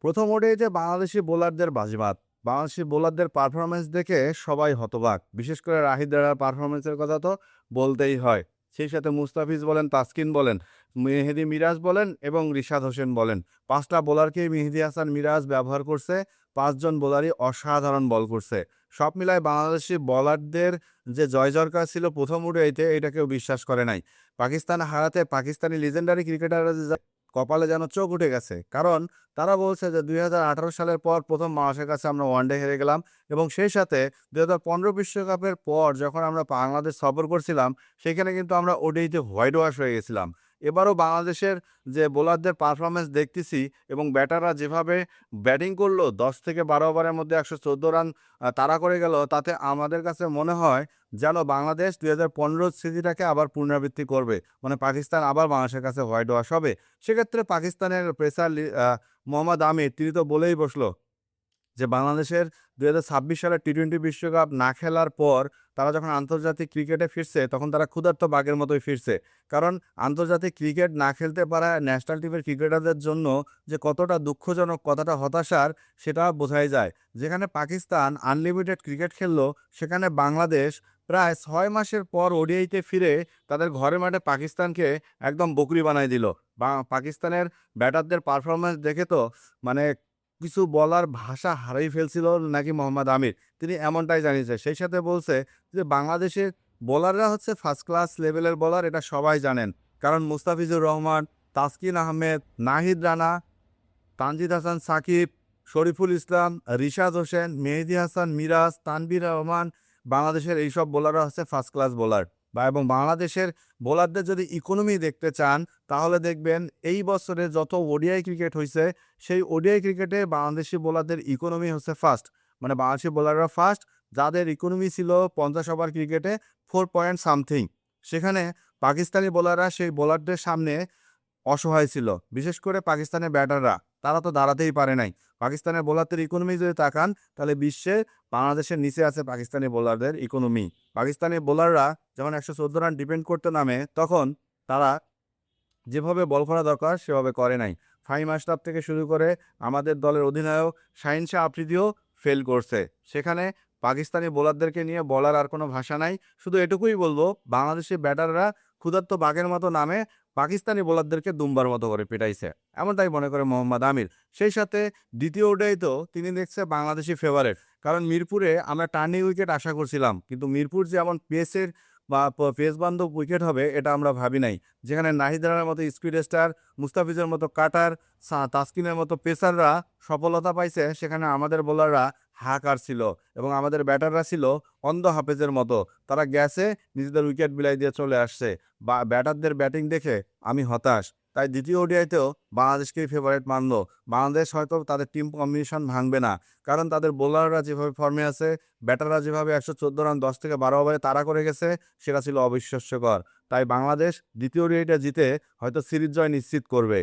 প্রথম ওডিআইতে বাংলাদেশি বোলারদের বাজিমাত। বাংলাদেশি বোলারদের পারফরম্যান্স দেখে সবাই হতবাক। বিশেষ করে রাহিদ রানার পারফরম্যান্সের কথা তো বলতেই হয়। সেই সাথে মুস্তাফিজ বলেন, তাসকিন বলেন, মেহেদী মিরাজ বলেন এবং রিশাদ হোসেন বলেন। ৫টা বোলারকেই মেহেদী হাসান মিরাজ ব্যবহার করছে। ৫ জন বোলারই অসাধারণ বল করছে। সব মিলায় বাংলাদেশি বোলারদের যে জয়জয়কার ছিল প্রথম ওডিআইতে, এটা কেউ বিশ্বাস করে নাই। পাকিস্তান হারাতে পাকিস্তানি লিজেন্ডারি ক্রিকেটাররা যে কপালে যেন চোখ উঠে গেছে। কারণ তারা বলছে যে ২০১৮ সালের পর প্রথম বাংলাদেশের কাছে আমরা ওয়ানডে হেরে গেলাম এবং সেই সাথে ২০১৫ বিশ্বকাপের পর যখন আমরা বাংলাদেশ সফর করছিলাম, সেখানে কিন্তু আমরা ওডিআইতে হোয়াইট ওয়াশ হয়ে গেছিলাম। এবারও বাংলাদেশের যে বোলারদের পারফরম্যান্স দেখতেছি এবং ব্যাটাররা যেভাবে ব্যাটিং করলো, ১০ থেকে ১২ ওভারের মধ্যে ১১৪ রান তাড়া করে গেল, তাতে আমাদের কাছে মনে হয় যেন বাংলাদেশ ২০১৫ স্মৃতিটাকে আবার পুনরাবৃত্তি করবে। মানে পাকিস্তান আবার বাংলাদেশের কাছে হোয়াইট ওয়াশ হবে। সেক্ষেত্রে পাকিস্তানের পেসার মোহাম্মদ আমির তিনি তো বলেই বসলো যে বাংলাদেশের ২০২৬ সালের টি-২০ বিশ্বকাপ না খেলার পর তারা যখন আন্তর্জাতিক ক্রিকেটে ফিরছে, তখন তারা ক্ষুধার্ত বাঘের মতোই ফিরছে। কারণ আন্তর্জাতিক ক্রিকেট না খেলতে পারা ন্যাশনাল টিমের ক্রিকেটারদের জন্য যে কতটা দুঃখজনক, কতটা হতাশার, সেটা বোঝাই যায়। যেখানে পাকিস্তান আনলিমিটেড ক্রিকেট খেললো, সেখানে বাংলাদেশ প্রায় ৬ মাসের পর ওডিআইতে ফিরে তাদের ঘরের মাঠে পাকিস্তানকে একদম বকরি বানায় দিল। পাকিস্তানের ব্যাটারদের পারফরম্যান্স দেখে তো মানে কিছু বলার ভাষা হারিয়ে ফেলছিল নাকি মোহাম্মদ আমির। তিনি এমনটাই জানিয়েছে। সেই সাথে বলছে যে বাংলাদেশের বোলাররা হচ্ছে ফার্স্ট ক্লাস লেভেলের বোলার, এটা সবাই জানেন। কারণ মুস্তাফিজুর রহমান, তাসকিন আহমেদ, নাহিদ রানা, তানজিদ হাসান সাকিব, শরীফুল ইসলাম, রিশাদ হোসেন, মেহেদী হাসান মিরাজ, তানভীর রহমান, বাংলাদেশের এইসব বোলাররা হচ্ছে ফার্স্ট ক্লাস বোলার। এবং বাংলাদেশের বোলারদের যদি ইকোনমি দেখতে চান, তাহলে দেখবেন এই বছরে যত ওডিআই ক্রিকেট হইছে, সেই ওডিআই ক্রিকেটে বাংলাদেশি বোলারদের ইকোনমি হচ্ছে ফার্স্ট। মানে বাংলাদেশি বোলাররা ফার্স্ট, যাদের ইকোনমি ছিল ৫০ ওভার ক্রিকেটে 4 পয়েন্ট সামথিং। সেখানে পাকিস্তানি বোলাররা সেই বোলারদের সামনে অসহায় ছিল। বিশেষ করে পাকিস্তানের ব্যাটাররা, তারা তো দাঁড়াতেই পারে নাই। পাকিস্তানের বোলারদের ইকোনমি যদি তাকান, তাহলে বিশ্বে বাংলাদেশের নিচে আছে পাকিস্তানি বোলারদের ইকোনমি। পাকিস্তানি বোলাররা যখন ১১৪ রান ডিফেন্ড করতে নামে, তখন তারা যেভাবে বল করা দরকার সেভাবে করে নাই। ফাহিম আশরাফ থেকে শুরু করে আমাদের দলের অধিনায়ক শাহীন শাহ আফ্রিদিও ফেল করছে। সেখানে পাকিস্তানি বোলারদেরকে নিয়ে বলার আর কোনো ভাষা নাই। শুধু এটুকুই বলবো, বাংলাদেশি ব্যাটাররা ক্ষুধার্ত বাঘের মতো নামে পাকিস্তানি বোলারদেরকে দুম্বার মতো করে পিটাইছে। এমনটাই মনে করে মোহাম্মদ আমির। সেই সাথে দ্বিতীয় ওডিআইতেও তিনি দেখছে বাংলাদেশি ফেভারেট। কারণ মিরপুরে আমরা টার্নিং উইকেট আশা করছিলাম, কিন্তু মিরপুর যে এমন পেসের বা পেস বান্ধব উইকেট হবে এটা আমরা ভাবি নাই। যেখানে নাহিদ রানার মতো স্পিড স্টার, মুস্তাফিজের মতো কাটার, তাসকিনের মতো পেসাররা সফলতা পাইছে, সেখানে আমাদের বোলাররা হাহাকার ছিল এবং আমাদের ব্যাটাররা ছিল অন্ধ হাফেজের মতো। তারা গেছে, নিজেদের উইকেট বিলাই দিয়ে চলে আসছে। বা ব্যাটারদের ব্যাটিং দেখে আমি হতাশ। তাই দ্বিতীয় ওডিআইতেও বাংলাদেশকেই ফেভারিট মানলো। বাংলাদেশ হয়তো তাদের টিম কম্বিনেশন ভাঙবে না, কারণ তাদের বোলাররা যেভাবে ফর্মে আছে, ব্যাটাররা যেভাবে ১১৪ রান ১০ থেকে ১২ ওভারে তাড়া করে গেছে, সেটা ছিল অবিশ্বাস্যকর। তাই বাংলাদেশ দ্বিতীয় ওডিআইটা জিতে হয়তো সিরিজ জয় নিশ্চিত করবে।